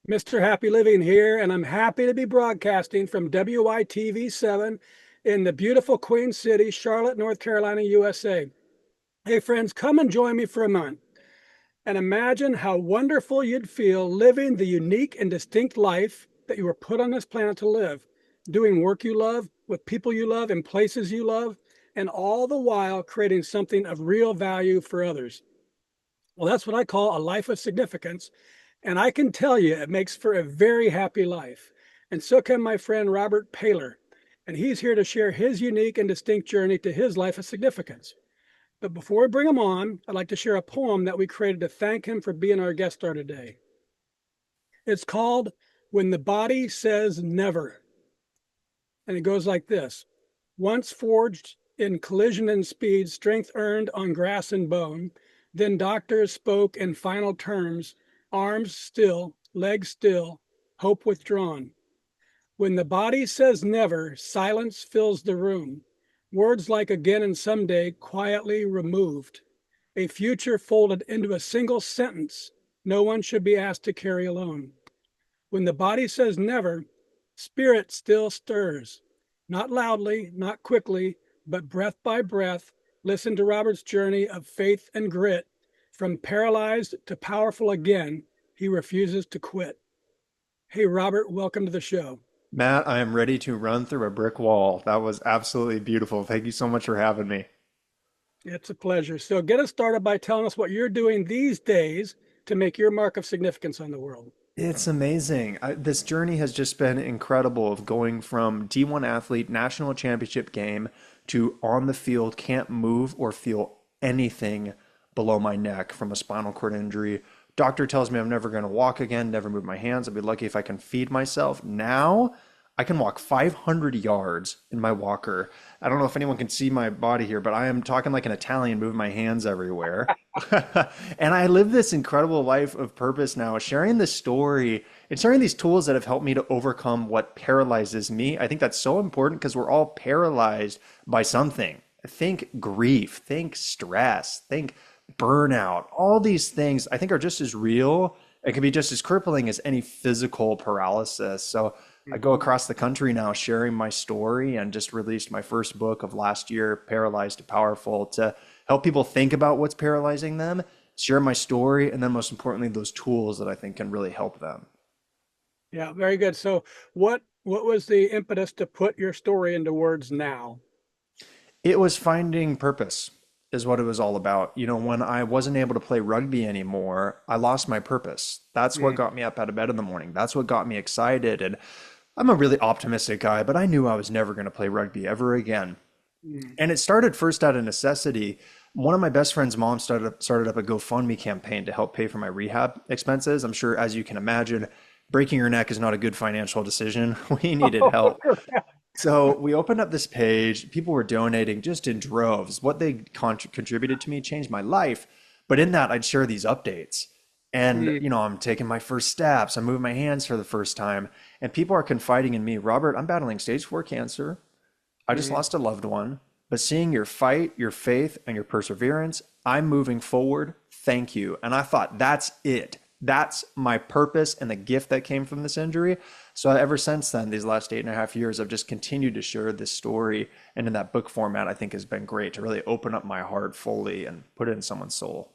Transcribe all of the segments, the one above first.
Mr. Happy Living here, and I'm happy to be broadcasting from WITV7 in the beautiful Queen City, Charlotte, North Carolina, USA. Hey, friends, come and join me for a month and imagine how wonderful you'd feel living the unique and distinct life that you were put on this planet to live, doing work you love, with people you love, in places you love, and all the while creating something of real value for others. Well, that's what I call a life of significance. And I can tell you, it makes for a very happy life. And so can my friend Robert Paylor. And he's here to share his unique and distinct journey to his life of significance. But before we bring him on, I'd like to share a poem that we created to thank him for being our guest star today. It's called When the Body Says Never. And it goes like this. Once forged in collision and speed, strength earned on grass and bone, then doctors spoke in final terms, arms still, legs still, hope withdrawn. When the body says never, silence fills the room. Words like again and someday quietly removed. A future folded into a single sentence no one should be asked to carry alone. When the body says never, spirit still stirs. Not loudly, not quickly, but breath by breath. Listen to Robert's journey of faith and grit. From paralyzed to powerful again, he refuses to quit. Hey, Robert, welcome to the show. Matt, I am ready to run through a brick wall. That was absolutely beautiful. Thank you so much for having me. It's a pleasure. So get us started by telling us what you're doing these days to make your mark of significance on the world. It's amazing. This journey has just been incredible of going from D1 athlete, national championship game to on the field, can't move or feel anything below my neck from a spinal cord injury. Doctor tells me I'm never going to walk again, never move my hands. I'll be lucky if I can feed myself. Now I can walk 500 yards in my walker. I don't know if anyone can see my body here, but I am talking like an Italian, moving my hands everywhere. And I live this incredible life of purpose now, sharing this story and sharing these tools that have helped me to overcome what paralyzes me. I think that's so important because we're all paralyzed by something. Think grief, think stress, think burnout. All these things I think are just as real. It can be just as crippling as any physical paralysis. So I go across the country now sharing my story and just released my first book of last year, Paralyzed to Powerful, to help people think about what's paralyzing them, share my story, and then most importantly, those tools that I think can really help them. Yeah, very good. So what was the impetus to put your story into words now? It was finding purpose is what it was all about. You know, when I wasn't able to play rugby anymore, I lost my purpose. That's what Mm, got me up out of bed in the morning. That's what got me excited. And I'm a really optimistic guy, but I knew I was never going to play rugby ever again. mm. And it started first out of necessity. One of my best friend's mom started up a GoFundMe campaign to help pay for my rehab expenses. I'm sure, as you can imagine, breaking your neck is not a good financial decision. We needed help. So we opened up this page. People were donating just in droves. What they contributed to me changed my life. But in that, I'd share these updates. And, Mm, you know, I'm taking my first steps. I'm moving my hands for the first time. And people are confiding in me, Robert, I'm battling stage 4 cancer. I just mm. lost a loved one. But seeing your fight, your faith, and your perseverance, I'm moving forward. Thank you. And I thought, that's it. That's my purpose and the gift that came from this injury. So ever since then, these last 8.5 years, I've just continued to share this story. And in that book format, I think has been great to really open up my heart fully and put it in someone's soul.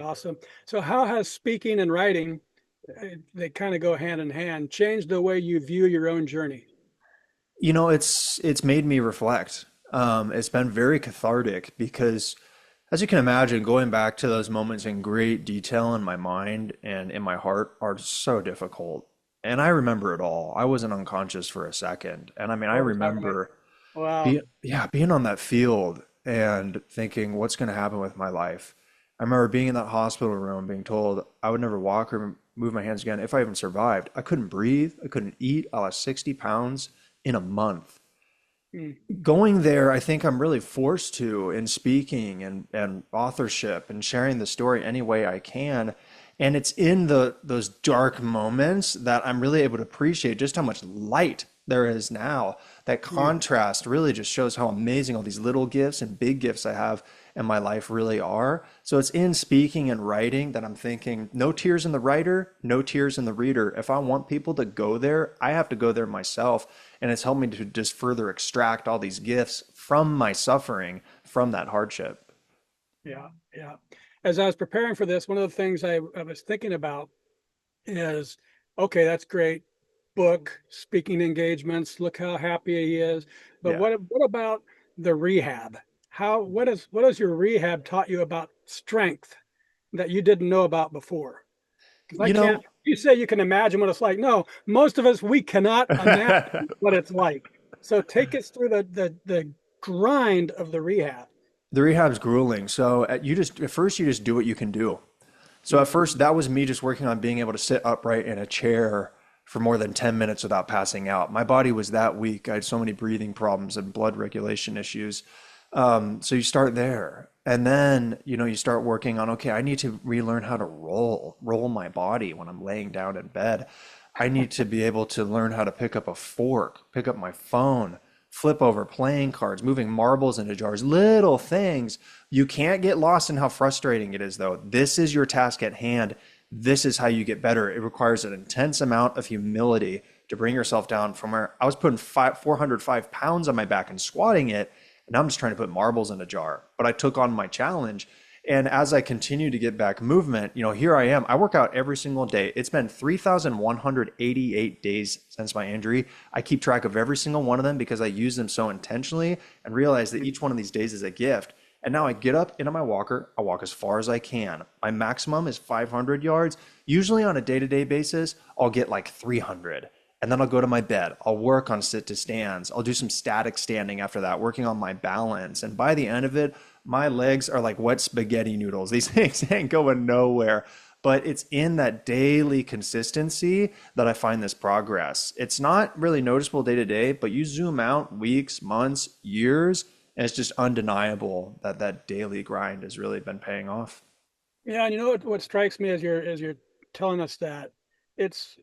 Awesome. So how has speaking and writing, they kind of go hand in hand, changed the way you view your own journey? You know, it's made me reflect. It's been very cathartic because, as you can imagine, going back to those moments in great detail in my mind and in my heart are so difficult. And I remember it all. I wasn't unconscious for a second. And I mean, I Oh, is that right? remember Wow. being on that field and thinking, what's going to happen with my life? I remember being in that hospital room, being told I would never walk or move my hands again if I even survived. I couldn't breathe. I couldn't eat. I lost 60 pounds in a month. Mm, Going there, I think I'm really forced to in speaking and authorship and sharing the story any way I can. And it's in those dark moments that I'm really able to appreciate just how much light there is now. That mm, contrast really just shows how amazing all these little gifts and big gifts I have and my life really are. So it's in speaking and writing that I'm thinking, no tears in the writer, no tears in the reader. If I want people to go there, I have to go there myself. And it's helped me to just further extract all these gifts from my suffering, from that hardship. Yeah, yeah. As I was preparing for this, one of the things I was thinking about is, okay, that's great. Book, speaking engagements, look how happy he is. But Yeah. what about the rehab? What has your rehab taught you about strength that you didn't know about before? Because I You can't, know, you say you can imagine what it's like. No, most of us, we cannot imagine what it's like. So take us through the grind of the rehab. the rehab's grueling. So at first you just do what you can do. So at Mhm. first that was me just working on being able to sit upright in a chair for more than 10 minutes without passing out. My body was that weak. I had so many breathing problems and blood regulation issues. So you start there. And then, you start working on, okay, I need to relearn how to roll my body when I'm laying down in bed. I need to be able to learn how to pick up a fork, pick up my phone, flip over playing cards, moving marbles into jars, little things. You can't get lost in how frustrating it is, though. This is your task at hand. This is how you get better. It requires an intense amount of humility to bring yourself down from where I was putting 405 pounds on my back and squatting it. And I'm just trying to put marbles in a jar. But I took on my challenge. And as I continue to get back movement, here I am. I work out every single day. It's been 3,188 days since my injury. I keep track of every single one of them because I use them so intentionally and realize that each one of these days is a gift. And now I get up into my walker. I walk as far as I can. My maximum is 500 yards. Usually on a day-to-day basis, I'll get like 300. And then I'll go to my bed. I'll work on sit to stands. I'll do some static standing after that, working on my balance. And by the end of it, my legs are like wet spaghetti noodles. These things ain't going nowhere. But it's in that daily consistency that I find this progress. It's not really noticeable day to day, but you zoom out weeks, months, years, and it's just undeniable that that daily grind has really been paying off. Yeah, and you know what strikes me as you're telling us that it's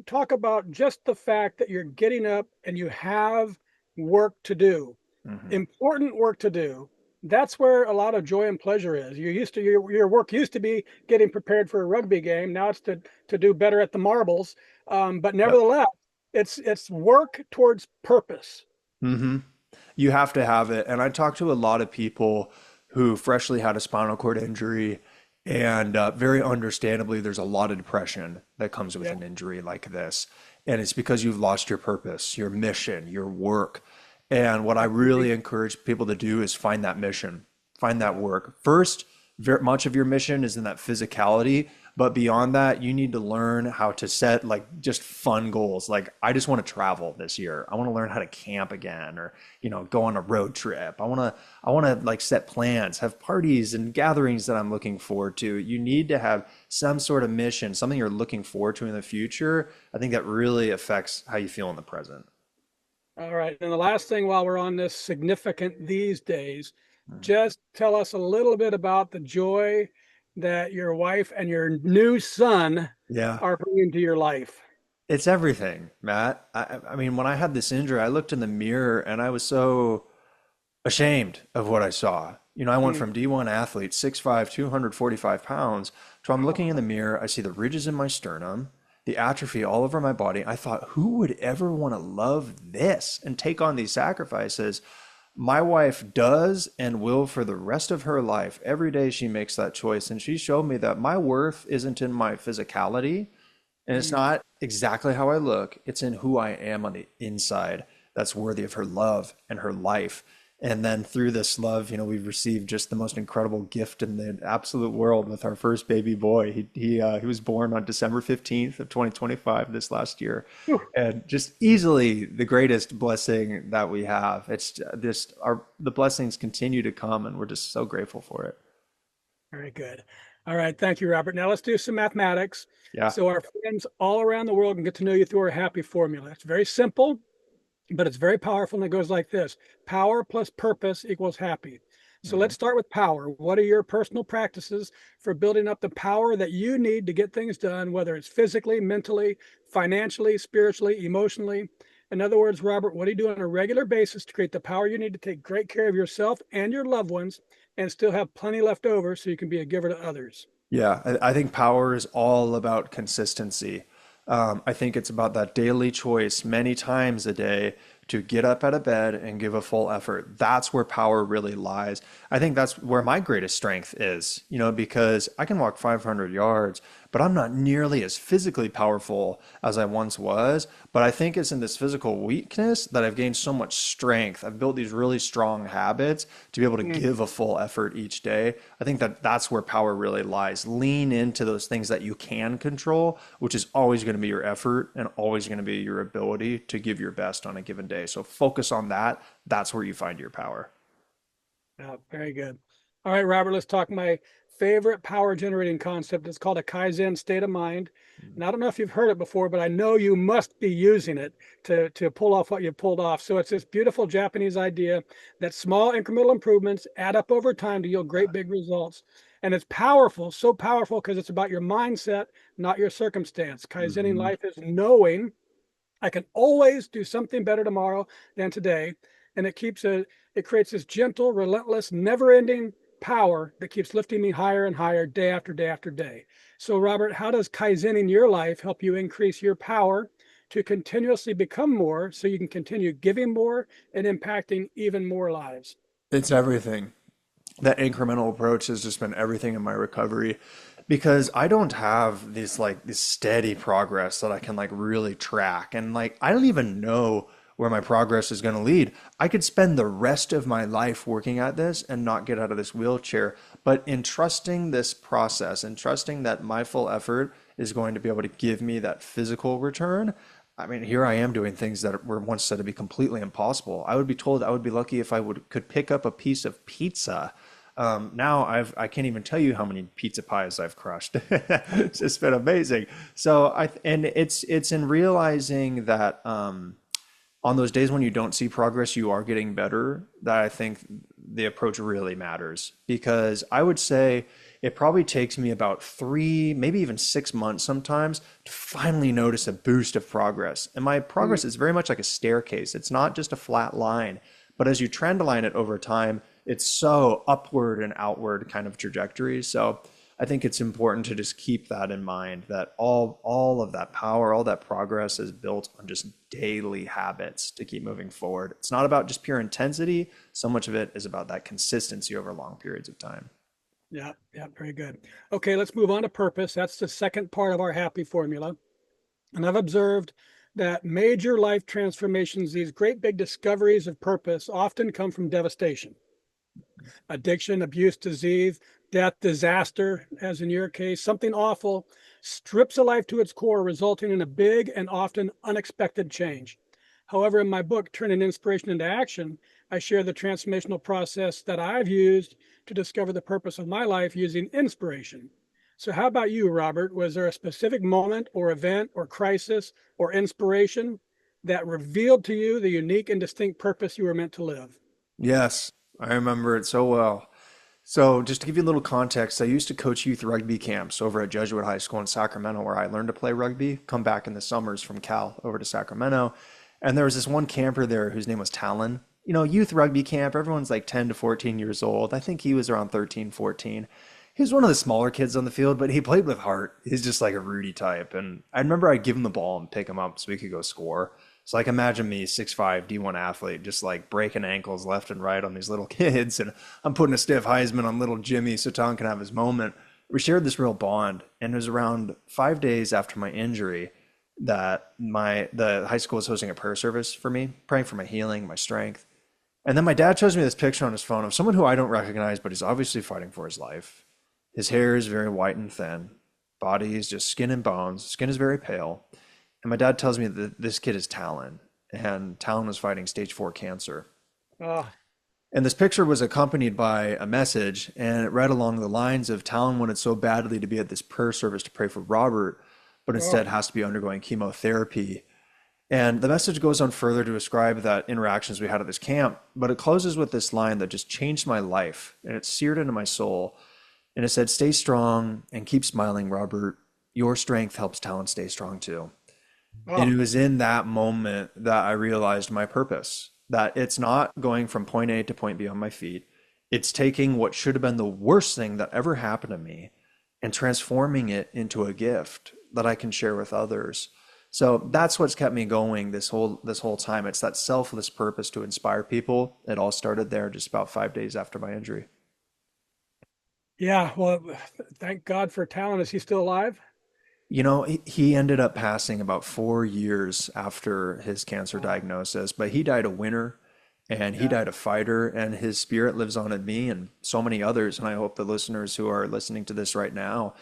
talk about just the fact that you're getting up and you have work to do, Mhm. important work to do. That's where a lot of joy and pleasure is. You used to your work used to be getting prepared for a rugby game. Now it's to do better at the marbles. But Yep. nevertheless, it's work towards purpose. hmm You have to have it. And I talk to a lot of people who freshly had a spinal cord injury, and very understandably, there's a lot of depression that comes with Yeah. an injury like this. And it's because you've lost your purpose, your mission, your work. And what I really encourage people to do is find that mission, find that work. First, very much of your mission is in that physicality, but beyond that, you need to learn how to set like just fun goals. Like, I just want to travel this year. I want to learn how to camp again, or go on a road trip. I want to like set plans, have parties and gatherings that I'm looking forward to. You need to have some sort of mission, something you're looking forward to in the future. I think that really affects how you feel in the present. All right. And the last thing while we're on this significant these days, just tell us a little bit about the joy that your wife and your new son Yeah. are bringing to your life. It's everything, Matt. I mean, when I had this injury, I looked in the mirror and I was so ashamed of what I saw. I went Hmm. from D1 athlete, 6'5", 245 pounds, to I'm looking in the mirror, I see the ridges in my sternum, the atrophy all over my body. I thought, who would ever want to love this and take on these sacrifices? My wife does and will for the rest of her life. Every day she makes that choice. And she showed me that my worth isn't in my physicality. And it's Hmm. not exactly how I look, it's in who I am on the inside that's worthy of her love and her life. And then through this love, we've received just the most incredible gift in the absolute world with our first baby boy. He was born on December 15th of 2025 this last year. Whew. And just easily the greatest blessing that we have. It's just the blessings continue to come, and we're just so grateful for it. Very good. All right. Thank you, Robert. Now let's do some mathematics Yeah. so our friends all around the world can get to know you through our happy formula. It's very simple, but it's very powerful, and it goes like this: power plus purpose equals happy. So let's Mhm. start with power. What are your personal practices for building up the power that you need to get things done, whether it's physically, mentally, financially, spiritually, emotionally? In other words, Robert, what do you do on a regular basis to create the power you need to take great care of yourself and your loved ones and still have plenty left over so you can be a giver to others. Yeah, I think power is all about consistency. I think it's about that daily choice many times a day to get up out of bed and give a full effort. That's where power really lies. I think that's where my greatest strength is, because I can walk 500 yards, but I'm not nearly as physically powerful as I once was. But I think it's in this physical weakness that I've gained so much strength. I've built these really strong habits to be able to Mm. give a full effort each day. I think that that's where power really lies. Lean into those things that you can control, which is always going to be your effort and always going to be your ability to give your best on a given day. So focus on that. That's where you find your power. Oh, very good. All right, Robert, let's talk my favorite power generating concept. It's called a Kaizen state of mind. And I don't know if you've heard it before, but I know you must be using it to pull off what you've pulled off. So it's this beautiful Japanese idea that small incremental improvements add up over time to yield great big results. And it's powerful, so powerful because it's about your mindset, not your circumstance. Kaizening Mhm. life is knowing I can always do something better tomorrow than today. And it creates this gentle, relentless, never-ending power that keeps lifting me higher and higher day after day after day. So, Robert, how does Kaizening your life help you increase your power to continuously become more so you can continue giving more and impacting even more lives? It's everything. That incremental approach has just been everything in my recovery because I don't have this steady progress that I can really track. And I don't even know where my progress is going to lead. I could spend the rest of my life working at this and not get out of this wheelchair. But in trusting this process and trusting that my full effort is going to be able to give me that physical return, I mean, here I am doing things that were once said to be completely impossible. I would be told I would be lucky if I would could pick up a piece of pizza. Now I can't even tell you how many pizza pies I've crushed. It's just been amazing. So and it's in realizing that on those days when you don't see progress, you are getting better, that I think the approach really matters. Because I would say it probably takes me about 3, maybe even 6 months sometimes to finally notice a boost of progress. And my Mm. progress is very much like a staircase. It's not just a flat line, but as you trend line it over time, it's so upward and outward kind of trajectory. So I think it's important to just keep that in mind, that all of that power, all that progress is built on just daily habits to keep moving forward. It's not about just pure intensity. So much of it is about that consistency over long periods of time. Yeah, yeah, very good. Okay, let's move on to purpose. That's the second part of our happy formula. And I've observed that major life transformations, these great big discoveries of purpose, often come from devastation, addiction, abuse, disease, death, disaster, as in your case, something awful strips a life to its core, resulting in a big and often unexpected change. However, in my book, Turning Inspiration into Action, I share the transformational process that I've used to discover the purpose of my life using inspiration. So, how about you, Robert? Was there a specific moment or event or crisis or inspiration that revealed to you the unique and distinct purpose you were meant to live? Yes, I remember it so well. So, just to give you a little context, I used to coach youth rugby camps over at Jesuit High School in Sacramento, where I learned to play rugby, come back in the summers from Cal over to Sacramento. And there was this one camper there whose name was Talon. Youth rugby camp, everyone's like 10 to 14 years old. I think he was around 13, 14. He was one of the smaller kids on the field, but he played with heart. He's just like a Rudy type. And I remember I'd give him the ball and pick him up so he could go score. So imagine me, 6'5", D1 athlete, just breaking ankles left and right on these little kids. And I'm putting a stiff Heisman on little Jimmy so Tom can have his moment. We shared this real bond. And it was around 5 days after my injury that the high school was hosting a prayer service for me, praying for my healing, my strength. And then my dad shows me this picture on his phone of someone who I don't recognize, but he's obviously fighting for his life. His hair is very white and thin. Body is just skin and bones. Skin is very pale. And my dad tells me that this kid is Talon, and Talon was fighting stage 4 cancer. Oh, And this picture was accompanied by a message, and it read along the lines of Talon wanted so badly to be at this prayer service to pray for Robert, but oh, instead has to be undergoing chemotherapy. And the message goes on further to describe that interactions we had at this camp, but it closes with this line that just changed my life, and it's seared into my soul. And it said, "Stay strong and keep smiling, Robert. Your strength helps Talon stay strong too." And oh, it was in that moment that I realized my purpose, that it's not going from point A to point B on my feet. It's taking what should have been the worst thing that ever happened to me and transforming it into a gift that I can share with others. So that's what's kept me going this whole time. It's that selfless purpose to inspire people. It all started there just about 5 days after my injury. Yeah, well, thank God for Talon. Is he still alive? He ended up passing about 4 years after his cancer Wow. diagnosis, but he died a winner and he Yeah, died a fighter, and his spirit lives on in me and so many others. And I hope the listeners who are listening to this right now,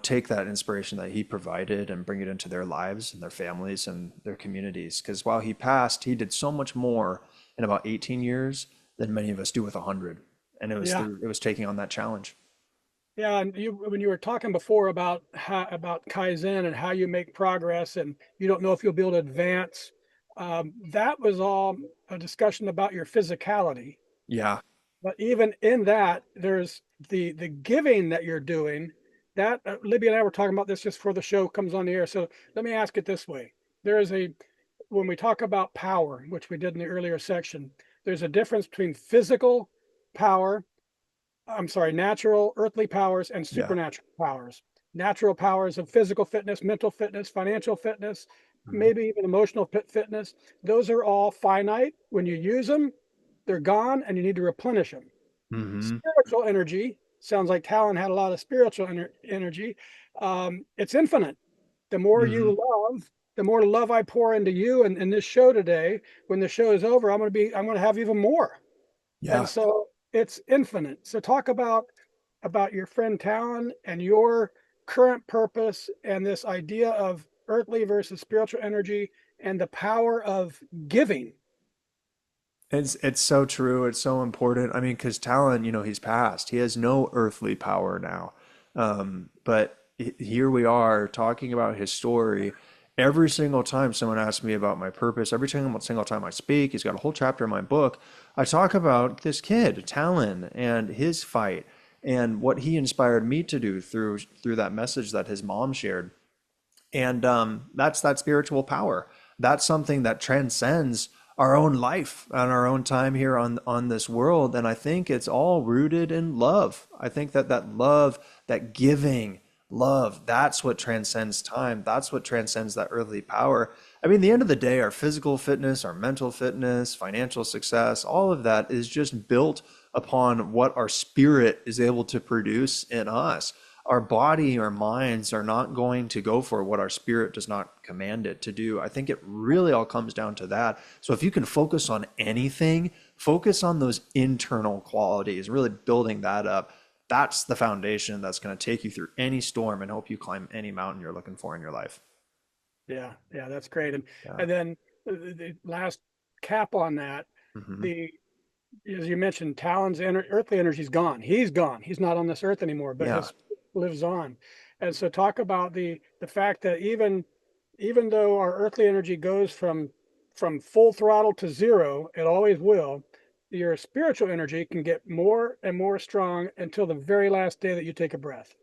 take that inspiration that he provided and bring it into their lives and their families and their communities. Because while he passed, he did so much more in about 18 years than many of us do with 100. And yeah, it was taking on that challenge. yeah. And when you were talking before about about Kaizen and how you make progress, and you don't know if you'll be able to advance, that was all a discussion about your physicality. Yeah. But even in that, there's the giving that you're doing. That Libby and I were talking about this just before the show comes on the air. So let me ask it this way: there is a when we talk about power, which we did in the earlier section, there's a difference between physical power, I'm sorry, natural earthly powers and Yeah. supernatural powers. Natural powers of physical fitness, mental fitness, financial fitness, Mhm. maybe even emotional fitness. Those are all finite. When you use them, they're gone and you need to replenish them. Mhm. Spiritual energy sounds like Talon had a lot of spiritual energy. It's infinite. The more Mhm. you love, the more love I pour into you and in this show today. When the show is over, I'm going to have even more. And Yeah. so it's infinite. So talk about your friend Talon and your current purpose and this idea of earthly versus spiritual energy and the power of giving. It's so true. It's so important. I mean, because Talon, he's passed. He has no earthly power now. But here we are talking about his story. Every single time someone asks me about my purpose, every single time I speak, he's got a whole chapter in my book. I talk about this kid, Talon, and his fight, and what he inspired me to do through that message that his mom shared. And that's that spiritual power. That's something that transcends our own life and our own time here on this world. And I think it's all rooted in love. I think that love, that giving love, that's what transcends time. That's what transcends that earthly power. I mean, at the end of the day, our physical fitness, our mental fitness, financial success, all of that is just built upon what our spirit is able to produce in us. Our body, our minds are not going to go for what our spirit does not command it to do. I think it really all comes down to that. So if you can focus on anything, focus on those internal qualities, really building that up. That's the foundation that's going to take you through any storm and help you climb any mountain you're looking for in your life. Yeah, yeah, that's great. Yeah. And then the last cap on that, Hmm. the as you mentioned, Talon's earthly energy is gone. He's gone. He's not on this earth anymore, but Yeah. his lives on. And so talk about the fact that even though our earthly energy goes from full throttle to zero, it always will. Your spiritual energy can get more and more strong until the very last day that you take a breath.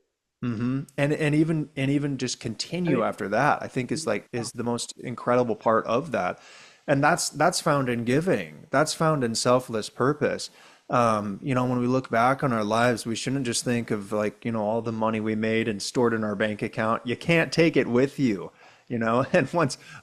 And even just continue And after that, I think yeah, is the most incredible part of that. And that's found in giving. That's found in selfless purpose. When we look back on our lives, we shouldn't just think of all the money we made and stored in our bank account. You can't take it with you. And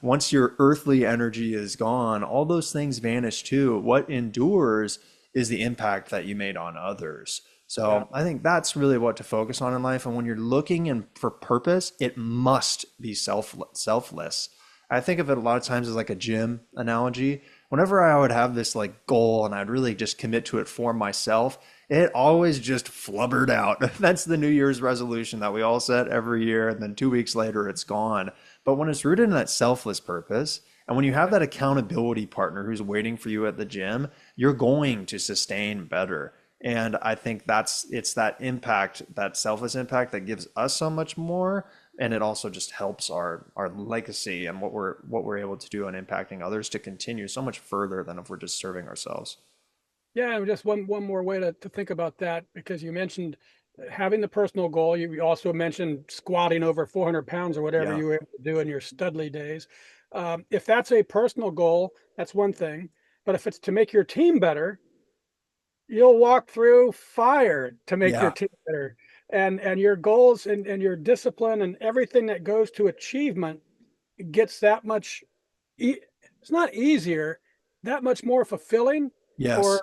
once your earthly energy is gone, all those things vanish too. What endures is the impact that you made on others. yeah, So I think that's really what to focus on in life. And when you're looking for purpose, it must be selfless. I think of it a lot of times as like a gym analogy. Whenever I would have this like goal and I'd really just commit to it for myself, it always just flubbered out. That's the New Year's resolution that we all set every year. And then 2 weeks later, it's gone. But when it's rooted in that selfless purpose, and when you have that accountability partner who's waiting for you at the gym, you're going to sustain better. And I think it's that impact, that selfless impact that gives us so much more. And it also just helps our legacy and what we're able to do in impacting others to continue so much further than if we're just serving ourselves. yeah. And just one more way to think about that, because you mentioned having the personal goal. You also mentioned squatting over 400 pounds or whatever Yeah. you were able to do in your Studley days. If that's a personal goal, that's one thing. But if it's to make your team better, you'll walk through fire to make your Yeah. team better. And your goals and your discipline and everything that goes to achievement gets that much it's not easier, that much more fulfilling. Yes. Or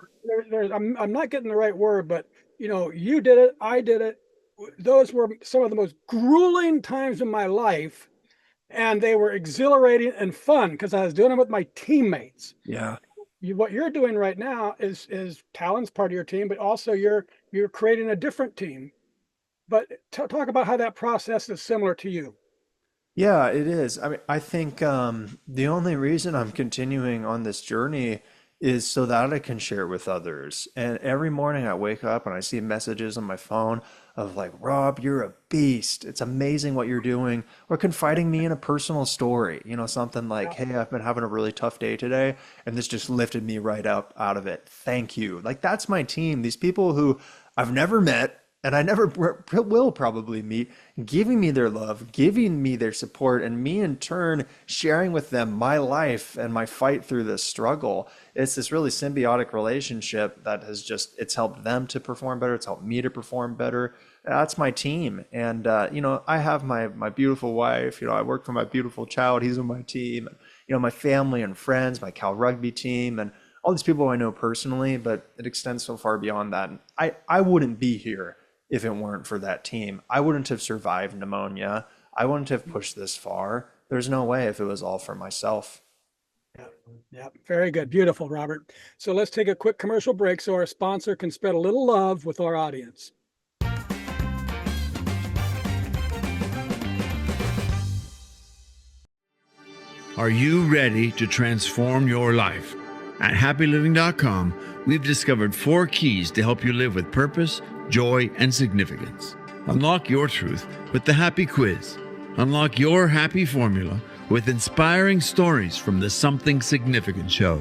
I'm not getting the right word, but you did it, I did it. Those were some of the most grueling times in my life, and they were exhilarating and fun because I was doing them with my teammates. Yeah. What you're doing right now is Talon's part of your team, but also you're creating a different team. But talk about how that process is similar to you. Yeah, it is. I mean, I think the only reason I'm continuing on this journey is so that I can share it with others. And every morning I wake up and I see messages on my phone of like, Rob, you're a beast. It's amazing what you're doing. Or confiding me in a personal story, something like, Yeah. hey, I've been having a really tough day today, and this just lifted me right up out of it. Thank you. Like, that's my team. These people who I've never met and I never will probably meet, giving me their love, giving me their support, and me in turn sharing with them my life and my fight through this struggle. It's this really symbiotic relationship that has it's helped them to perform better. It's helped me to perform better. That's my team. And, I have my beautiful wife, I work for my beautiful child. He's on my team, my family and friends, my Cal rugby team, and all these people I know personally, but it extends so far beyond that. And I wouldn't be here if it weren't for that team. I wouldn't have survived pneumonia. I wouldn't have pushed this far. There's no way if it was all for myself. Yeah, yeah, very good. Beautiful, Robert. So let's take a quick commercial break so our sponsor can spread a little love with our audience. Are you ready to transform your life? At happyliving.com, we've discovered 4 keys to help you live with purpose, joy, and significance. Unlock your truth with the Happy Quiz. Unlock your happy formula with inspiring stories from the Something Significant Show.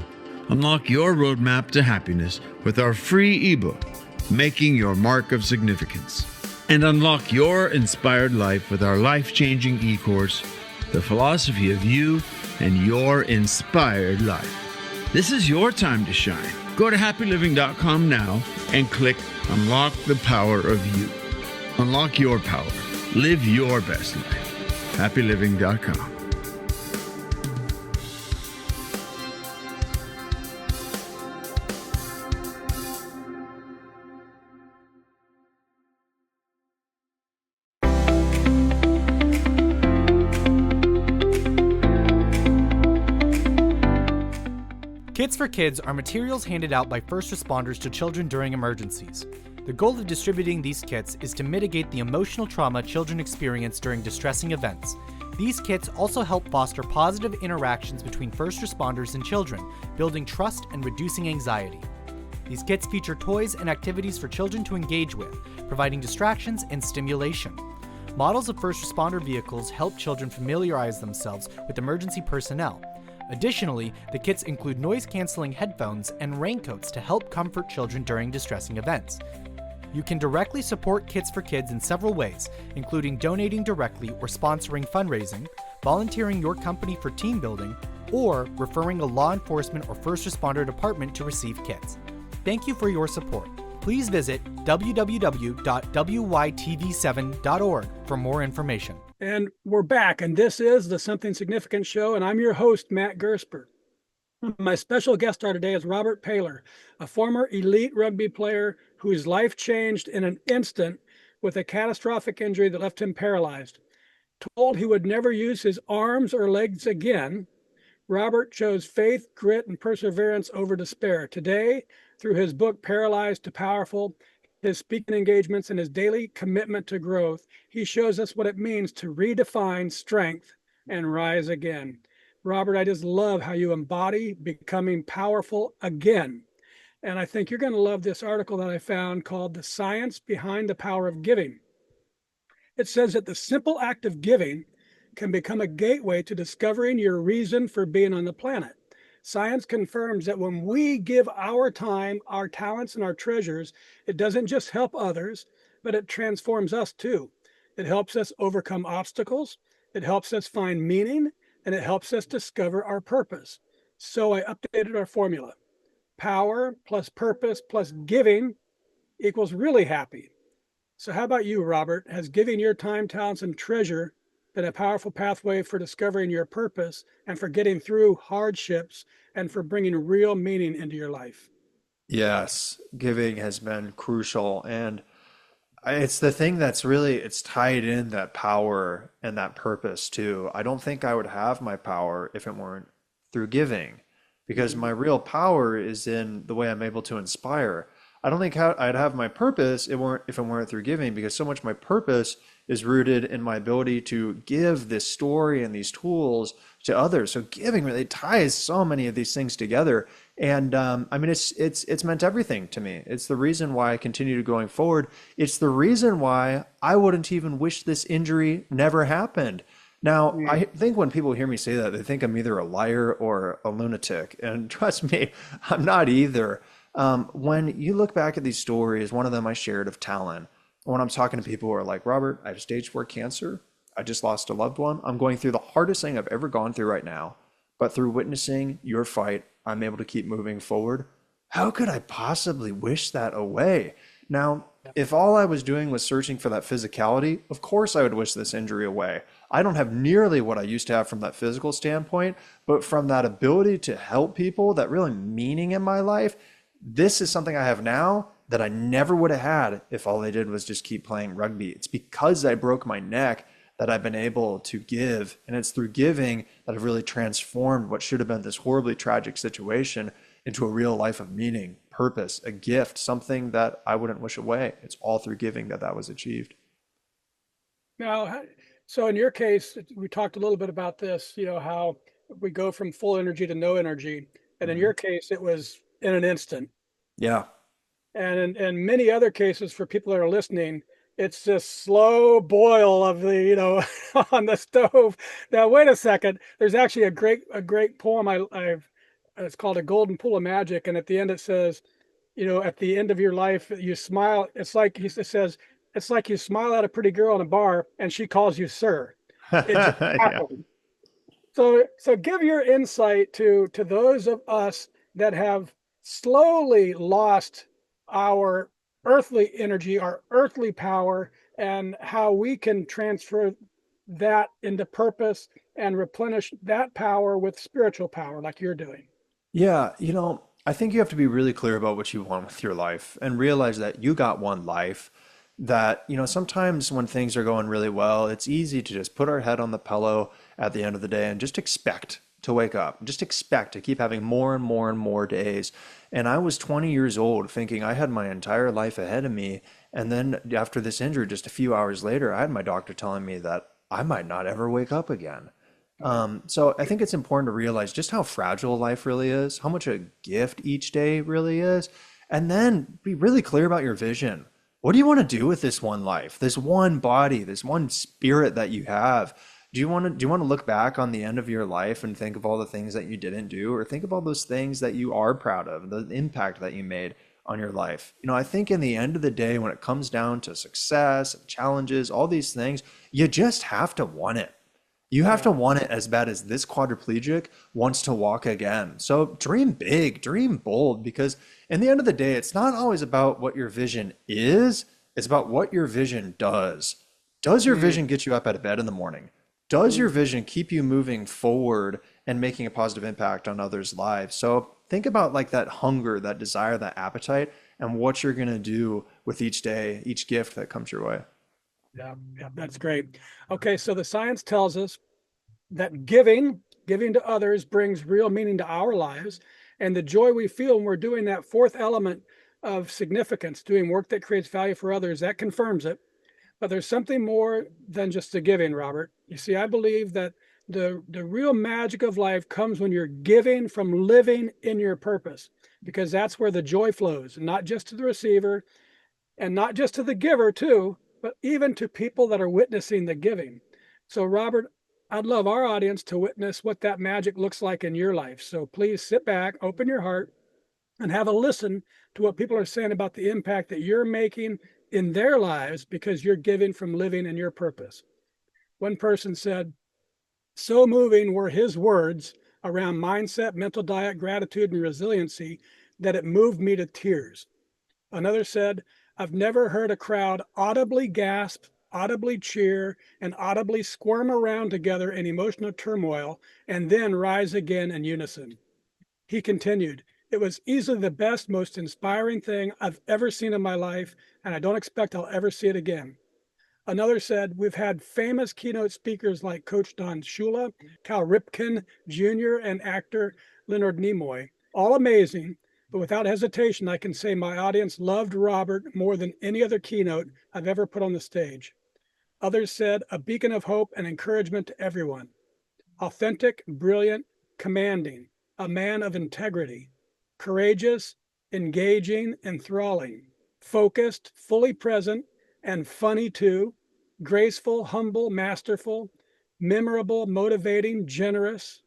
Unlock your roadmap to happiness with our free ebook, Making Your Mark of Significance. And unlock your inspired life with our life-changing e-course, The Philosophy of You and Your Inspired Life. This is your time to shine. Go to happyliving.com now and click Unlock the Power of You. Unlock your power. Live your best life. happyliving.com. Kits for Kids are materials handed out by first responders to children during emergencies. The goal of distributing these kits is to mitigate the emotional trauma children experience during distressing events. These kits also help foster positive interactions between first responders and children, building trust and reducing anxiety. These kits feature toys and activities for children to engage with, providing distractions and stimulation. Models of first responder vehicles help children familiarize themselves with emergency personnel. Additionally, the kits include noise-canceling headphones and raincoats to help comfort children during distressing events. You can directly support Kits for Kids in several ways, including donating directly or sponsoring fundraising, volunteering your company for team building, or referring a law enforcement or first responder department to receive kits. Thank you for your support. Please visit www.wytv7.org for more information. And we're back, and this is the Something Significant Show, and I'm your host, Matt Gersper. My special guest star today is Robert Paylor, a former elite rugby player whose life changed in an instant with a catastrophic injury that left him paralyzed. Told he would never use his arms or legs again, Robert chose faith, grit, and perseverance over despair. Today, through his book, Paralyzed to Powerful, his speaking engagements, and his daily commitment to growth, he shows us what it means to redefine strength and rise again. Robert, I just love how you embody becoming powerful again. And I think you're going to love this article that I found called The Science Behind the Power of Giving. It says that the simple act of giving can become a gateway to discovering your reason for being on the planet. Science confirms that when we give our time, our talents, and our treasures, it doesn't just help others, but it transforms us too. It helps us overcome obstacles, it helps us find meaning, and it helps us discover our purpose. So I updated our formula. power plus purpose plus giving equals really happy. So how about you, Robert? Has giving your time, talents, and treasure been a powerful pathway for discovering your purpose and for getting through hardships and for bringing real meaning into your life? Yes, giving has been crucial, and it's the thing that's really it's tied in that power and that purpose too. I don't think I would have my power if it weren't through giving, because my real power is in the way I'm able to inspire. I don't think I'd have my purpose if it weren't through giving, because so much of my purpose is rooted in my ability to give this story and these tools to others. So giving really ties so many of these things together. And I mean, it's meant everything to me. It's the reason why I continue going forward. It's the reason why I wouldn't even wish this injury never happened. Now, I think when people hear me say that, they think I'm either a liar or a lunatic. And trust me, I'm not either. When you look back at these stories, one of them I shared of Talon, when I'm talking to people who are like, Robert, I have stage 4 cancer. I just lost a loved one. I'm going through the hardest thing I've ever gone through right now. But through witnessing your fight, I'm able to keep moving forward. How could I possibly wish that away? Now, if all I was doing was searching for that physicality, of course I would wish this injury away. I don't have nearly what I used to have from that physical standpoint, but from that ability to help people, that really meaning in my life, this is something I have now that I never would have had if all I did was just keep playing rugby. It's because I broke my neck that I've been able to give. And it's through giving that I've really transformed what should have been this horribly tragic situation into a real life of meaning, purpose, a gift, something that I wouldn't wish away. It's all through giving that that was achieved. Now, so in your case, we talked a little bit about this, how we go from full energy to no energy. And in Mhm. your case, it was in an instant. Yeah. And in many other cases, for people that are listening, it's this slow boil of the, on the stove. Now, wait a second. There's actually a great poem I've it's called A Golden Pool of Magic. And at the end, it says, at the end of your life, you smile. It says, it's like you smile at a pretty girl in a bar and she calls you sir. It just Yeah. happened. So give your insight to those of us that have slowly lost our earthly energy, our earthly power, and how we can transfer that into purpose and replenish that power with spiritual power like you're doing. Yeah, I think you have to be really clear about what you want with your life and realize that you got one life. That, sometimes when things are going really well, it's easy to just put our head on the pillow at the end of the day and just expect to wake up, just expect to keep having more and more and more days. And I was 20 years old thinking I had my entire life ahead of me. And then after this injury, just a few hours later, I had my doctor telling me that I might not ever wake up again. So I think it's important to realize just how fragile life really is, how much a gift each day really is, and then be really clear about your vision. What do you want to do with this one life, this one body, this one spirit that you have? Do you want to look back on the end of your life and think of all the things that you didn't do, or think of all those things that you are proud of, the impact that you made on your life? I think in the end of the day, when it comes down to success and challenges, all these things, you just have to want it. You have to Yeah. want it as bad as this quadriplegic wants to walk again. So dream big, dream bold, because in the end of the day, it's not always about what your vision is, it's about what your vision does. Does your Mm, vision get you up out of bed in the morning? Does your mm. vision keep you moving forward and making a positive impact on others' lives? So think about like that hunger, that desire, that appetite, and what you're going to do with each day, each gift that comes your way. Yeah, yeah, that's great. Okay, so the science tells us that giving to others brings real meaning to our lives, and the joy we feel when we're doing that fourth element of significance, doing work that creates value for others, that confirms it. But there's something more than just the giving, Robert. You see, I believe that the real magic of life comes when you're giving from living in your purpose, because that's where the joy flows, not just to the receiver and not just to the giver too, but even to people that are witnessing the giving. So Robert, I'd love our audience to witness what that magic looks like in your life. So please sit back, open your heart, and have a listen to what people are saying about the impact that you're making in their lives because you're giving from living in your purpose. One person said, so moving were his words around mindset, mental diet, gratitude, and resiliency that it moved me to tears. Another said, I've never heard a crowd audibly gasp, audibly cheer, and audibly squirm around together in emotional turmoil and then rise again in unison. He continued, it was easily the best, most inspiring thing I've ever seen in my life, and I don't expect I'll ever see it again. Another said, we've had famous keynote speakers like Coach Don Shula, Cal Ripken Jr., and actor Leonard Nimoy. All amazing, but without hesitation, I can say my audience loved Robert more than any other keynote I've ever put on the stage. Others said, a beacon of hope and encouragement to everyone. Authentic, brilliant, commanding, a man of integrity, courageous, engaging, enthralling, focused, fully present, and funny too, graceful, humble, masterful, memorable, motivating, generous,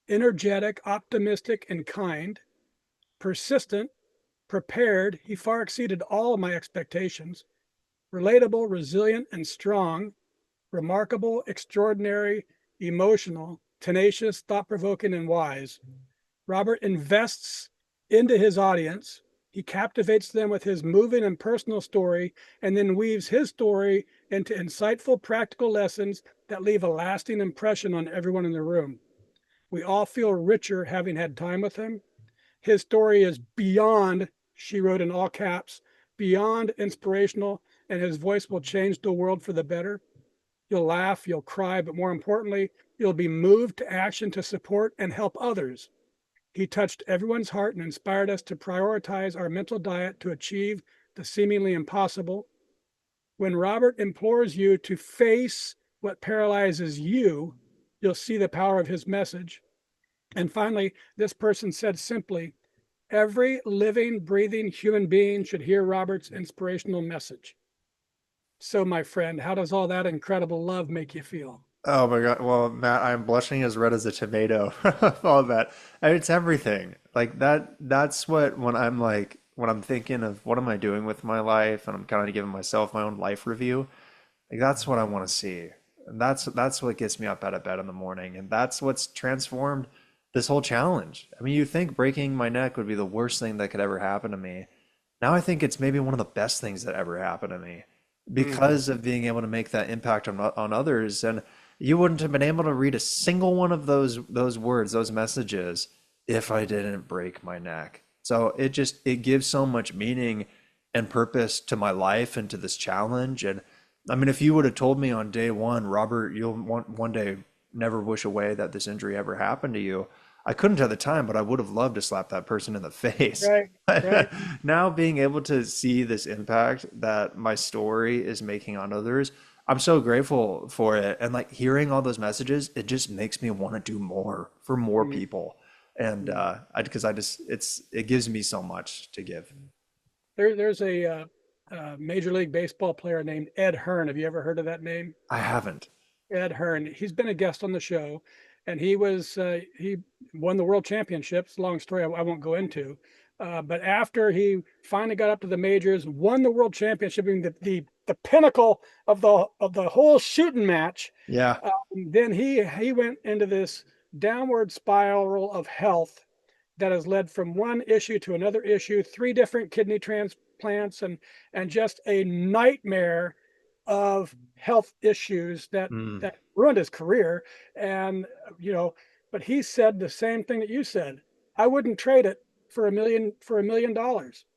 energetic, optimistic, and kind, persistent, prepared. He far exceeded all of my expectations, relatable, resilient, and strong, remarkable, extraordinary, emotional, tenacious, thought-provoking, and wise. Robert invests into his audience. He captivates them with his moving and personal story, and then weaves his story into insightful, practical lessons that leave a lasting impression on everyone in the room. We all feel richer having had time with him. His story is beyond, she wrote in all caps, beyond inspirational, and his voice will change the world for the better. You'll laugh, you'll cry, but more importantly, you'll be moved to action to support and help others. He touched everyone's heart and inspired us to prioritize our mental diet to achieve the seemingly impossible. When Robert implores you to face what paralyzes you, you'll see the power of his message. And finally, this person said simply, every living, breathing human being should hear Robert's inspirational message. So, my friend, how does all that incredible love make you feel? Oh my God. Well, Matt, I'm blushing as red as a tomato. All of that. And it's everything. Like that's what when I'm thinking of what am I doing with my life and I'm kind of giving myself my own life review, like that's what I want to see. And that's what gets me up out of bed in the morning. And that's what's transformed this whole challenge. I mean, you think breaking my neck would be the worst thing that could ever happen to me. Now I think it's maybe one of the best things that ever happened to me because of being able to make that impact on others. And you wouldn't have been able to read a single one of those words, those messages, if I didn't break my neck. So it gives so much meaning and purpose to my life and to this challenge. And I mean, if you would have told me on day one, Robert, you'll one day never wish away that this injury ever happened to you. I couldn't at the time, but I would have loved to slap that person in the face. Right, right. Now being able to see this impact that my story is making on others, I'm so grateful for it. And like hearing all those messages, it just makes me want to do more for more people. And because it gives me so much to give. There's a Major League Baseball player named Ed Hearn. Have you ever heard of that name? I haven't. Ed Hearn. He's been a guest on the show, and he won the world championships. Long story, I won't go into. But after he finally got up to the majors, won the world championship, being the pinnacle of the whole shooting match. Yeah. Then he went into this downward spiral of health that has led from one issue to another issue, 3 different kidney transplants, and just a nightmare of health issues that ruined his career. And but he said the same thing that you said. I wouldn't trade it for $1 million.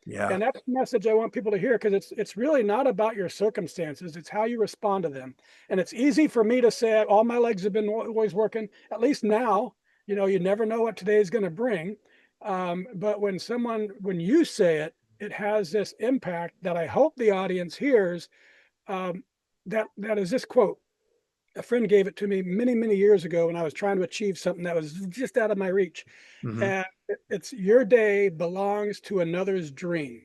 Yeah. And that's the message I want people to hear, because it's really not about your circumstances. It's how you respond to them. And it's easy for me to say all my legs have been always working. At least now, you never know what today is going to bring. But when you say it, it has this impact that I hope the audience hears. That is this quote. A friend gave it to me many, many years ago when I was trying to achieve something that was just out of my reach. Mm-hmm. And it's, your day belongs to another's dream.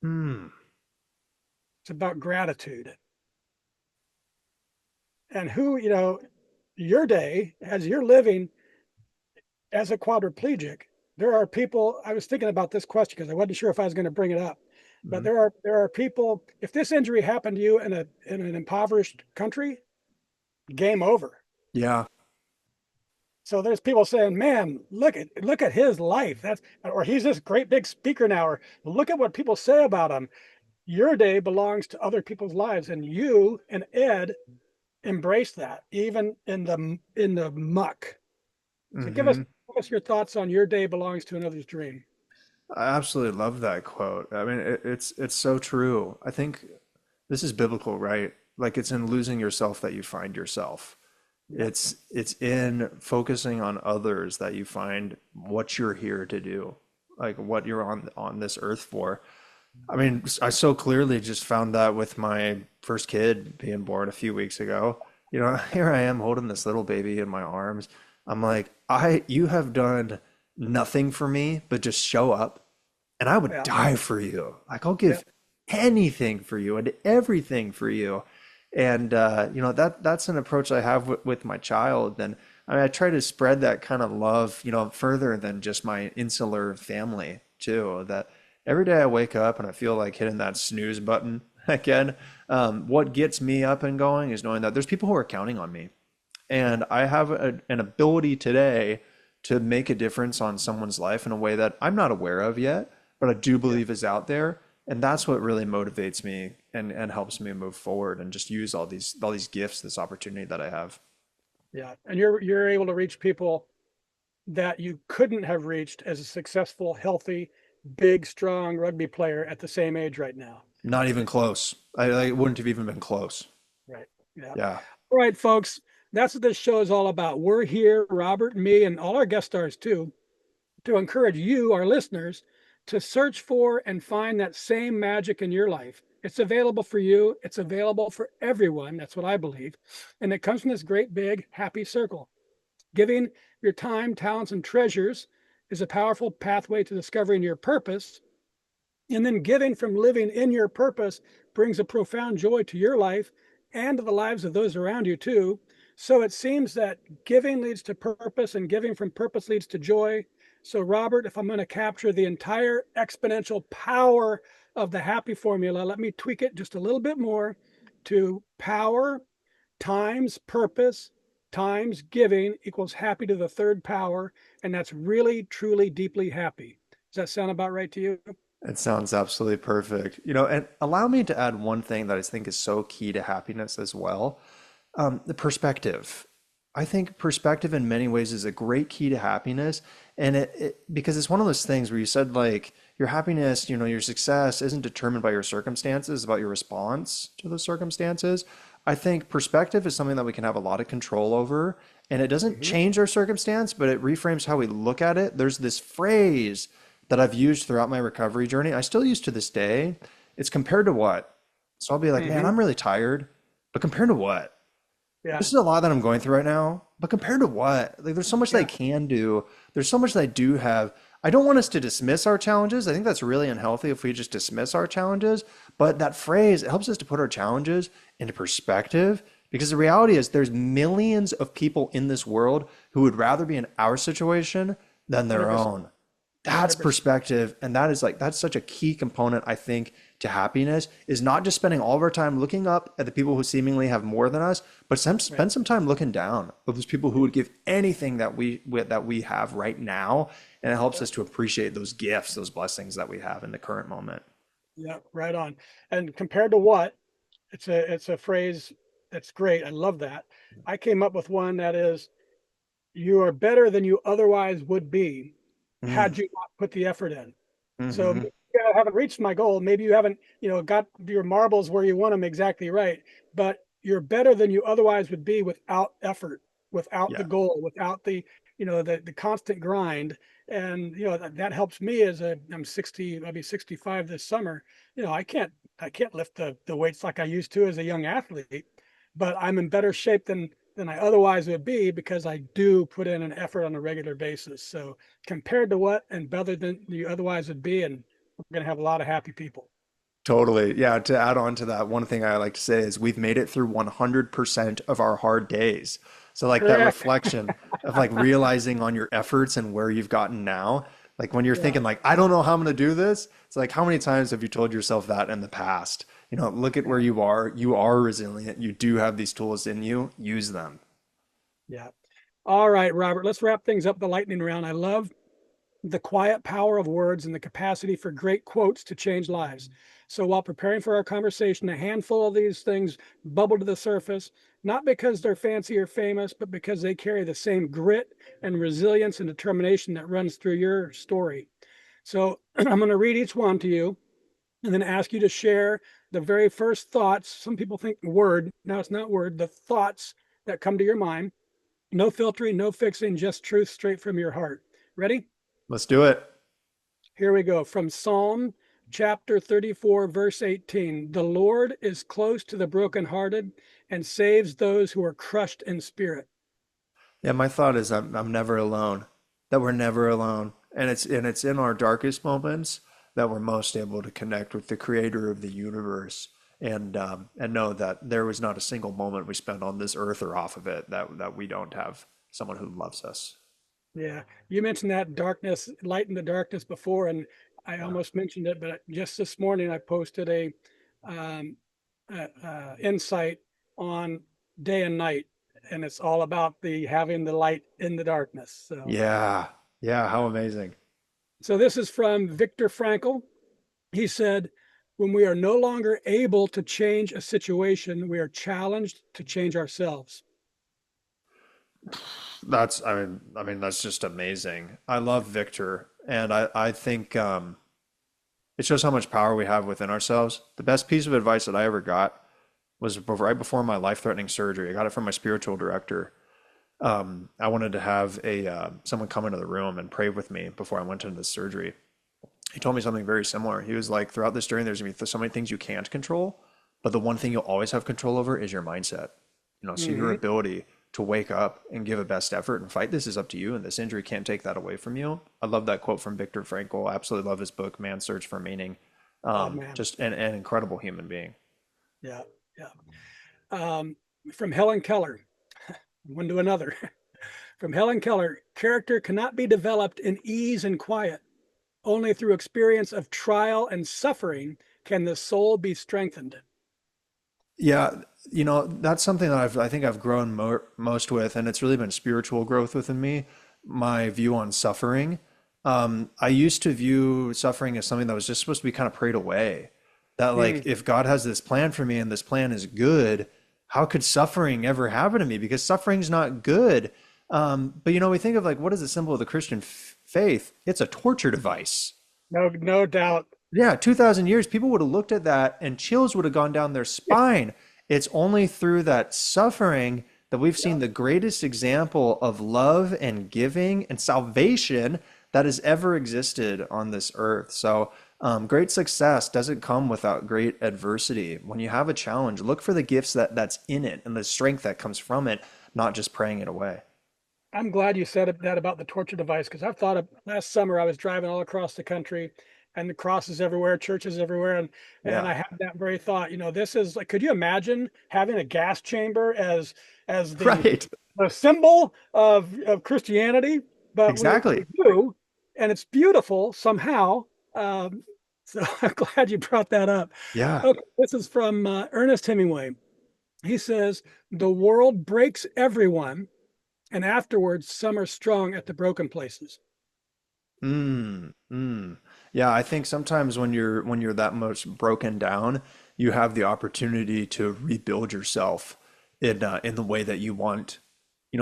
It's about gratitude. And your day, as you're living as a quadriplegic, there are people, I was thinking about this question because I wasn't sure if I was going to bring it up, but there are people, if this injury happened to you in an impoverished country, game over. Yeah. So there's people saying, "Man, look at his life. That's or he's this great big speaker now, or look at what people say about him." Your day belongs to other people's lives, and you and Ed embrace that, even in the muck. So Hmm. give us your thoughts on your day belongs to another's dream. I absolutely love that quote. I mean, it's so true. I think this is biblical, right? Like it's in losing yourself that you find yourself. Yeah. It's in focusing on others that you find what you're here to do, like what you're on this earth for. I mean, I so clearly just found that with my first kid being born a few weeks ago. You know, here I am holding this little baby in my arms. I'm like, you have done nothing for me but just show up, and I would Yeah. die for you. Like I'll Yeah. give anything for you and everything for you. And you know, that's an approach I have with my child. And I mean, I try to spread that kind of love, you know, further than just my insular family too. That every day I wake up and I feel like hitting that snooze button again. What gets me up and going is knowing that there's people who are counting on me, and I have an ability today to make a difference on someone's life in a way that I'm not aware of yet, but I do Yeah. believe is out there. And that's what really motivates me and helps me move forward and just use all these gifts, this opportunity that I have. Yeah. And you're able to reach people that you couldn't have reached as a successful, healthy, big, strong rugby player at the same age right now. Not even close. I it wouldn't have even been close. Right. Yeah. Yeah. All right, folks. That's what this show is all about. We're here, Robert, me, and all our guest stars too, to encourage you, our listeners, to search for and find that same magic in your life. It's available for you. It's available for everyone. That's what I believe. And it comes from this great big happy circle. Giving your time, talents, and treasures is a powerful pathway to discovering your purpose. And then giving from living in your purpose brings a profound joy to your life and to the lives of those around you, too. So it seems that giving leads to purpose and giving from purpose leads to joy. So, Robert, if I'm going to capture the entire exponential power of the happy formula, let me tweak it just a little bit more to power times purpose times giving equals happy to the third power. And that's really, truly, deeply happy. Does that sound about right to you? It sounds absolutely perfect. You know, and allow me to add one thing that I think is so key to happiness as well. The perspective. I think perspective in many ways is a great key to happiness. And because it's one of those things where you said like your happiness, you know, your success isn't determined by your circumstances, it's about your response to those circumstances. I think perspective is something that we can have a lot of control over. And it doesn't Mm-hmm. change our circumstance, but it reframes how we look at it. There's this phrase that I've used throughout my recovery journey. I still use to this day. It's compared to what? So I'll be like, man, Mm-hmm. I'm really tired, but compared to what? Yeah. This is a lot that I'm going through right now, but compared to what? Like, there's so much that I Yeah. can do. There's so much that I do have. I don't want us to dismiss our challenges. I think that's really unhealthy if we just dismiss our challenges. But that phrase, it helps us to put our challenges into perspective because the reality is there's millions of people in this world who would rather be in our situation than their 100%. own. That's 100%. perspective. And that is like, that's such a key component, I think, to happiness is not just spending all of our time looking up at the people who seemingly have more than us, but Right. spend some time looking down at those people who would give anything that we have right now. And it helps Yeah. us to appreciate those gifts, those blessings that we have in the current moment. Yeah. Right on. And compared to what? It's a phrase that's great. I love that. I came up with one that is you are better than you otherwise would be Mm, had you not put the effort in. So hmm. maybe I haven't reached my goal. Maybe you haven't, got your marbles where you want them exactly right. But you're better than you otherwise would be without effort, without the Yeah, goal, without the constant grind. And that helps me I'm 60, I'll be 65 this summer. I can't lift the weights like I used to as a young athlete, but I'm in better shape than I otherwise would be because I do put in an effort on a regular basis. So compared to what and better than you otherwise would be, and we're going to have a lot of happy people. totally. Yeah. To add on to that, one thing I like to say is we've made it through 100% of our hard days. So like that Correct. reflection of like realizing on your efforts and where you've gotten now, like when you're Yeah. thinking like, I don't know how I'm going to do this. It's like, how many times have you told yourself that in the past? You know, look at where Yeah. you are. You are resilient. You do have these tools in you. Use them. Yeah. All right, Robert, let's wrap things up the lightning round. I love the quiet power of words and the capacity for great quotes to change lives. So while preparing for our conversation, a handful of these things bubble to the surface, not because they're fancy or famous, but because they carry the same grit and resilience and determination that runs through your story. So I'm going to read each one to you and then ask you to share the very first thoughts. Some people think word. No, it's not word. The thoughts that come to your mind. No filtering, no fixing, just truth straight from your heart. Ready? Let's do it. Here we go. From Psalm chapter 34, verse 18. The Lord is close to the brokenhearted and saves those who are crushed in spirit. Yeah, my thought is I'm never alone. That we're never alone. And it's in our darkest moments that we're most able to connect with the creator of the universe and know that there was not a single moment we spent on this earth or off of it that we don't have someone who loves us. Yeah. You mentioned that darkness, light in the darkness before, and I Yeah. almost mentioned it, but just this morning I posted um, insight on day and night, and it's all about the having the light in the darkness. Yeah. Yeah, how amazing. So this is from Viktor Frankl. He said, when we are no longer able to change a situation, we are challenged to change ourselves. I mean that's just amazing. I love Victor and I think it shows how much power we have within ourselves. The best piece of advice that I ever got was right before my life-threatening surgery. I got it from my spiritual director. I wanted to have a someone come into the room and pray with me before I went into the surgery. He told me something very similar. He was like, throughout this journey, there's gonna be so many things you can't control, but the one thing you'll always have control over is your mindset. So your Hmm. ability to wake up and give a best effort and fight this is up to you, and this injury can't take that away from you. I love that quote from Viktor Frankl. I absolutely love his book, Man's Search for Meaning. Oh man, Just an incredible human being. yeah, yeah. Um, from Helen Keller, one to another. From Helen Keller, character cannot be developed in ease and quiet. Only through experience of trial and suffering can the soul be strengthened. Yeah, that's something that I think I've grown most with, and it's really been spiritual growth within me. My view on suffering. I used to view suffering as something that was just supposed to be kind of prayed away. That Mm, like if God has this plan for me and this plan is good, how could suffering ever happen to me? Because suffering's not good. But we think of like what is the symbol of the Christian faith? It's a torture device. no, no doubt. Yeah, 2000 years, people would have looked at that and chills would have gone down their spine. It's only through that suffering that we've Yeah. seen the greatest example of love and giving and salvation that has ever existed on this earth. So, great success doesn't come without great adversity. When you have a challenge, look for the gifts that's in it and the strength that comes from it, not just praying it away. I'm glad you said that about the torture device because I've thought of last summer I was driving all across the country and the crosses everywhere, churches everywhere, and Yeah, I had that very thought. This is like, could you imagine having a gas chamber as right. the symbol of Christianity? But we Exactly. do, and it's beautiful somehow. Um, so I'm glad you brought that up. Yeah. Okay, this is from Ernest Hemingway. He says, "The world breaks everyone, and afterwards some are strong at the broken places." Mm. Yeah, I think sometimes when you're that much broken down, you have the opportunity to rebuild yourself in the way that you want.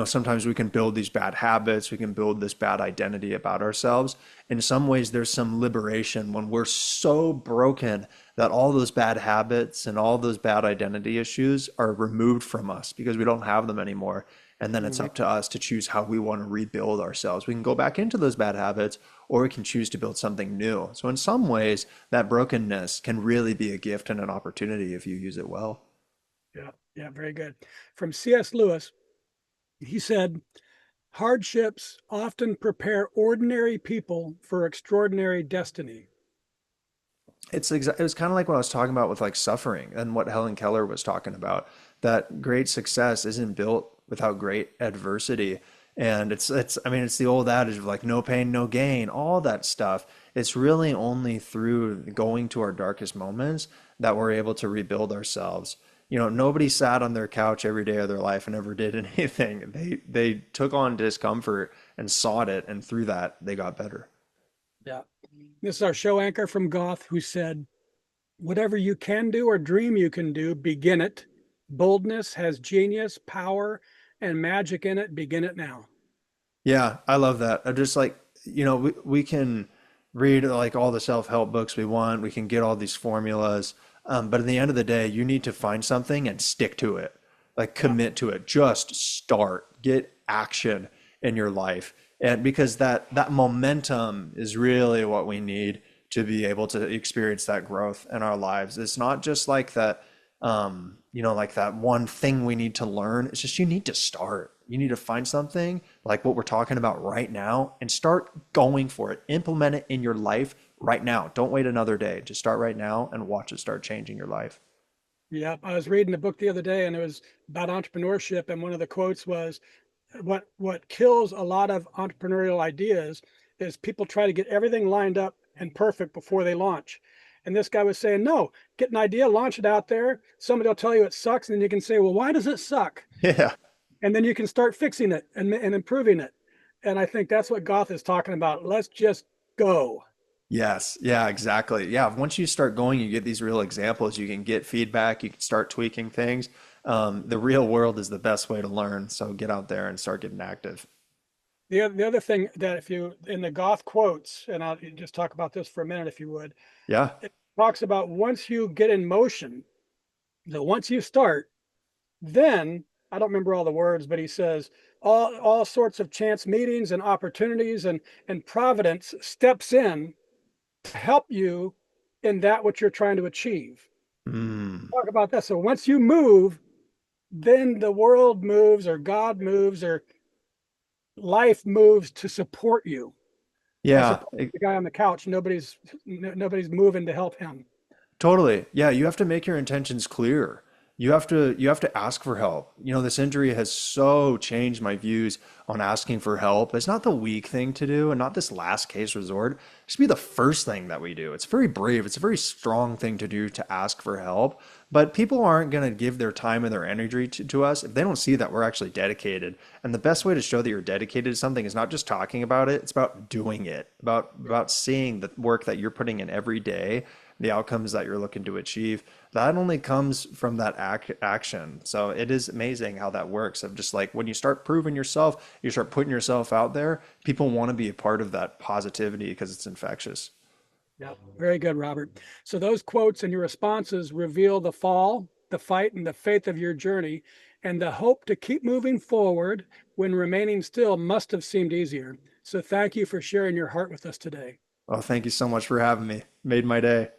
Sometimes we can build these bad habits, we can build this bad identity about ourselves. In some ways, there's some liberation when we're so broken that all those bad habits and all those bad identity issues are removed from us because we don't have them anymore. And then it's Mhm. up to us to choose how we want to rebuild ourselves. We can go back into those bad habits, or we can choose to build something new. So, in some ways, that brokenness can really be a gift and an opportunity if you use it well. Yeah, yeah, very good. From C.S. Lewis, he said, hardships often prepare ordinary people for extraordinary destiny. It was kind of like what I was talking about with like suffering and what Helen Keller was talking about. That great success isn't built without great adversity. And it's the old adage of like no pain, no gain, all that stuff. It's really only through going to our darkest moments that we're able to rebuild ourselves. Nobody sat on their couch every day of their life and never did anything. They took on discomfort and sought it, and through that they got better. Yeah. This is our show anchor from Goth who said, whatever you can do or dream you can do, begin it. Boldness has genius, power, and magic in it. Begin it now. Yeah, I love that. I just like, we can read like all the self-help books we want. We can get all these formulas. But at the end of the day, you need to find something and stick to it. Like commit to it. Just start. Get action in your life. And because that momentum is really what we need to be able to experience that growth in our lives. It's not just like that, like that one thing we need to learn. It's just you need to start. You need to find something like what we're talking about right now and start going for it. Implement it in your life right now. Don't wait another day. Just start right now and watch it start changing your life. Yeah, I was reading a book the other day and it was about entrepreneurship. And one of the quotes was, what kills a lot of entrepreneurial ideas is people try to get everything lined up and perfect before they launch. And this guy was saying, no, get an idea, launch it out there. Somebody will tell you it sucks. And then you can say, well, why does it suck? Yeah. And then you can start fixing it and improving it. And I think that's what Goth is talking about. Let's just go. Yes. Yeah, exactly. Yeah. Once you start going, you get these real examples. You can get feedback. You can start tweaking things. The real world is the best way to learn. So get out there and start getting active. The other thing that if you, in the Goth quotes, and I'll just talk about this for a minute, if you would. Yeah. It talks about once you get in motion, that once you start, then I don't remember all the words, but he says all sorts of chance meetings and opportunities and providence steps in to help you in that what you're trying to achieve. Talk about that. So once you move, then the world moves or God moves or life moves to support you. Yeah. The guy on the couch, nobody's moving to help him. Totally. Yeah. You have to make your intentions clear. You have to ask for help. This injury has so changed my views on asking for help. It's not the weak thing to do and not this last case resort. It should be the first thing that we do. It's very brave. It's a very strong thing to do to ask for help. But people aren't going to give their time and their energy to us if they don't see that we're actually dedicated. And the best way to show that you're dedicated to something is not just talking about it. It's about doing it, about seeing the work that you're putting in every day, the outcomes that you're looking to achieve. That only comes from that action. So it is amazing how that works. Of just like when you start proving yourself, you start putting yourself out there, people want to be a part of that positivity because it's infectious. Yeah, very good, Robert. So those quotes and your responses reveal the fall, the fight, and the faith of your journey, and the hope to keep moving forward when remaining still must have seemed easier. So thank you for sharing your heart with us today. Oh, thank you so much for having me. Made my day.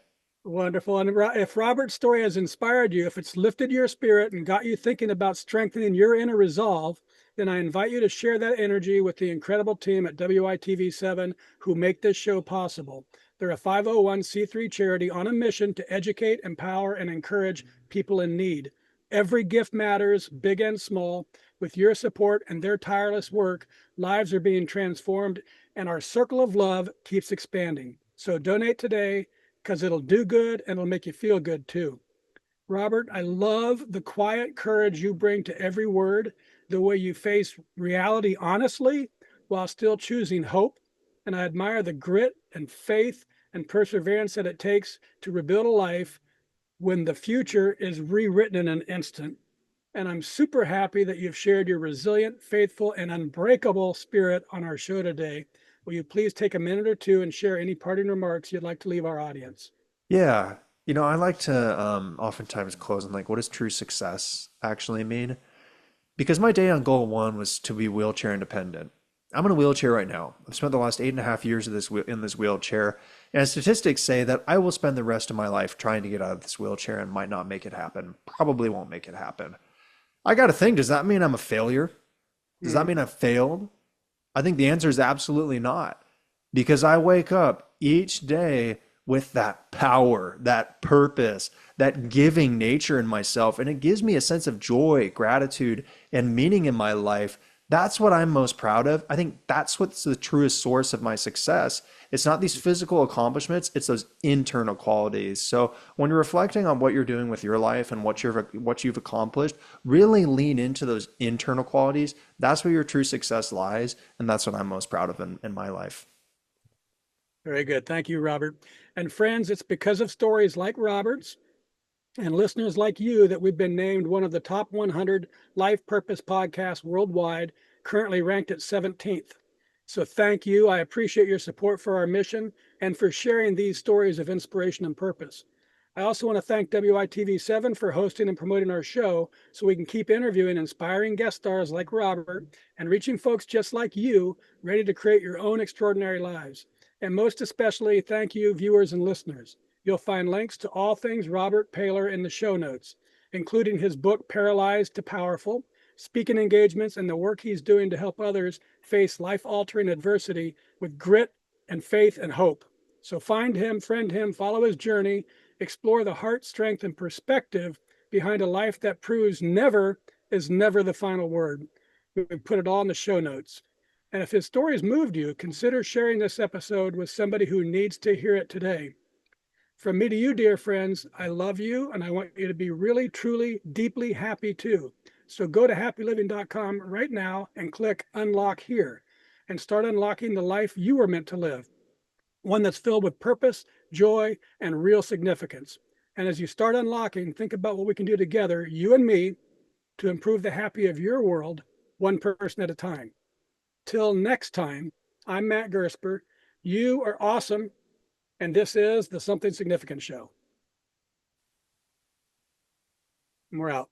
Wonderful. And if Robert's story has inspired you, if it's lifted your spirit and got you thinking about strengthening your inner resolve, then I invite you to share that energy with the incredible team at WITV7 who make this show possible. They're a 501c3 charity on a mission to educate, empower, and encourage people in need. Every gift matters, big and small. With your support and their tireless work, lives are being transformed and our circle of love keeps expanding. So donate today because it'll do good and it'll make you feel good too. Robert, I love the quiet courage you bring to every word, the way you face reality honestly while still choosing hope. And I admire the grit and faith and perseverance that it takes to rebuild a life when the future is rewritten in an instant. And I'm super happy that you've shared your resilient, faithful, and unbreakable spirit on our show today. Will you please take a minute or two and share any parting remarks you'd like to leave our audience? Yeah. I like to oftentimes close on like, what does true success actually mean? Because my day on goal one was to be wheelchair independent. I'm in a wheelchair right now. I've spent the last 8.5 years in this wheelchair. And statistics say that I will spend the rest of my life trying to get out of this wheelchair and might not make it happen. Probably won't make it happen. I got to think, does that mean I'm a failure? Does that mean I failed? I think the answer is absolutely not. Because I wake up each day with that power, that purpose, that giving nature in myself. And it gives me a sense of joy, gratitude, and meaning in my life That's what I'm most proud of. I think that's what's the truest source of my success. It's not these physical accomplishments, it's those internal qualities. So when you're reflecting on what you're doing with your life and what you've accomplished, really lean into those internal qualities. That's where your true success lies, and that's what I'm most proud of in my life. Very good. Thank you, Robert. And friends, it's because of stories like Robert's and listeners like you that we've been named one of the top 100 life purpose podcasts worldwide, currently ranked at 17th. So thank you. I appreciate your support for our mission and for sharing these stories of inspiration and purpose. I also want to thank WITV7 for hosting and promoting our show so we can keep interviewing inspiring guest stars like Robert and reaching folks just like you ready to create your own extraordinary lives. And most especially, thank you, viewers and listeners. You'll find links to all things Robert Paylor in the show notes, including his book, Paralyzed to Powerful, speaking engagements, and the work he's doing to help others face life-altering adversity with grit and faith and hope. So find him, friend him, follow his journey, explore the heart, strength, and perspective behind a life that proves never is never the final word. We put it all in the show notes. And if his stories moved you, consider sharing this episode with somebody who needs to hear it today. From me to you, dear friends, I love you, and I want you to be really, truly, deeply happy too. So go to happyliving.com right now and click Unlock Here and start unlocking the life you were meant to live, one that's filled with purpose, joy, and real significance. And as you start unlocking, think about what we can do together, you and me, to improve the happy of your world, one person at a time. Till next time, I'm Matt Gersper. You are awesome. And this is the Something Significant Show. And we're out.